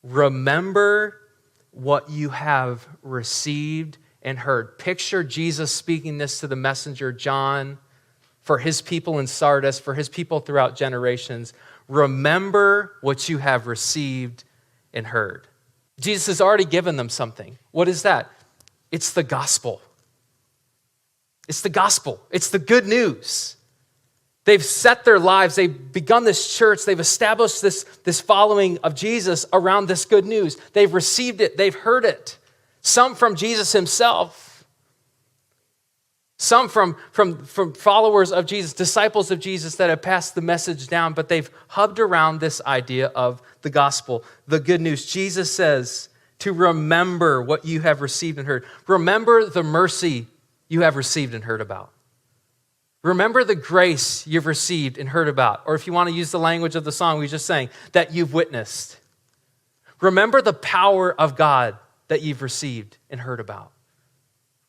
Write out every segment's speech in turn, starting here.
remember what you have received and heard. Picture Jesus speaking this to the messenger John, for his people in Sardis, for his people throughout generations. Remember what you have received and heard. Jesus has already given them something. What is that? It's the gospel. It's the gospel. It's the good news. They've set their lives, they've begun this church, they've established this following of Jesus around this good news. They've received it, they've heard it. Some from Jesus himself. Some from followers of Jesus, disciples of Jesus that have passed the message down, but they've hubbed around this idea of the gospel, the good news. Jesus says to remember what you have received and heard. Remember the mercy you have received and heard about. Remember the grace you've received and heard about. Or if you want to use the language of the song we just sang, that you've witnessed. Remember the power of God that you've received and heard about.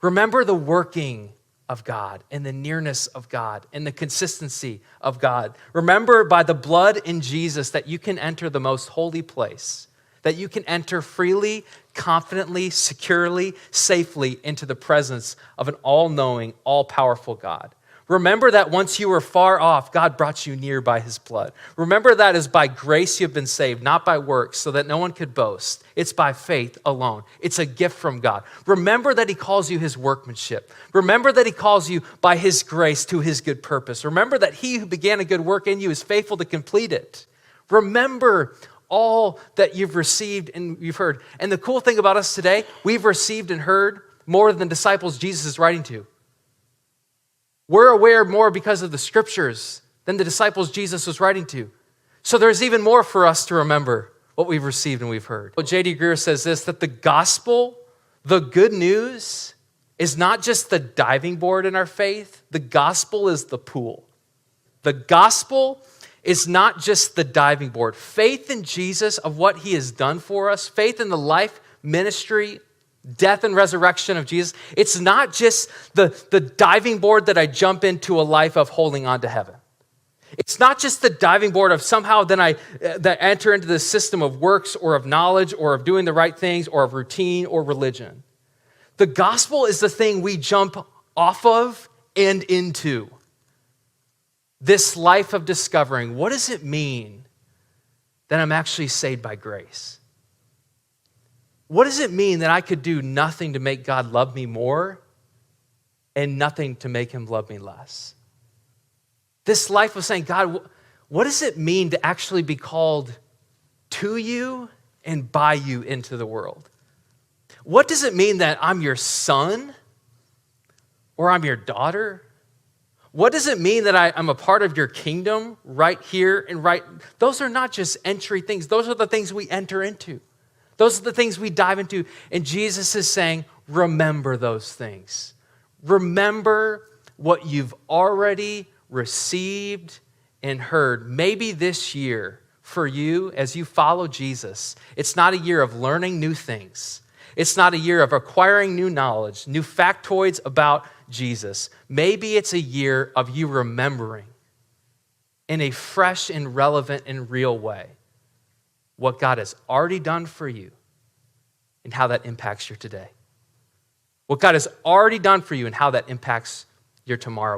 Remember the working of God and the nearness of God and the consistency of God. Remember by the blood in Jesus that you can enter the most holy place, that you can enter freely, confidently, securely, safely into the presence of an all-knowing, all-powerful God. Remember that once you were far off, God brought you near by his blood. Remember that is by grace you've been saved, not by works, so that no one could boast. It's by faith alone. It's a gift from God. Remember that he calls you his workmanship. Remember that he calls you by his grace to his good purpose. Remember that he who began a good work in you is faithful to complete it. Remember all that you've received and you've heard. And the cool thing about us today, we've received and heard more than disciples Jesus is writing to. We're aware more because of the scriptures than the disciples Jesus was writing to. So there's even more for us to remember what we've received and we've heard. Well, J.D. Greear says this, that the gospel, the good news, is not just the diving board in our faith. The gospel is the pool. The gospel is not just the diving board. Faith in Jesus, of what he has done for us, faith in the life, ministry, death and resurrection of Jesus, it's not just the diving board that I jump into a life of holding on to heaven. It's not just the diving board of somehow then that enter into the system of works or of knowledge or of doing the right things or of routine or religion. The gospel is the thing we jump off of and into. This life of discovering, what does it mean that I'm actually saved by grace? What does it mean that I could do nothing to make God love me more and nothing to make him love me less? This life of saying, God, what does it mean to actually be called to you and by you into the world? What does it mean that I'm your son or I'm your daughter? What does it mean that I'm a part of your kingdom right here and right? Those are not just entry things. Those are the things we enter into. Those are the things we dive into. And Jesus is saying, remember those things. Remember what you've already received and heard. Maybe this year for you, as you follow Jesus, it's not a year of learning new things. It's not a year of acquiring new knowledge, new factoids about Jesus. Maybe it's a year of you remembering in a fresh and relevant and real way what God has already done for you and how that impacts your today. What God has already done for you and how that impacts your tomorrow.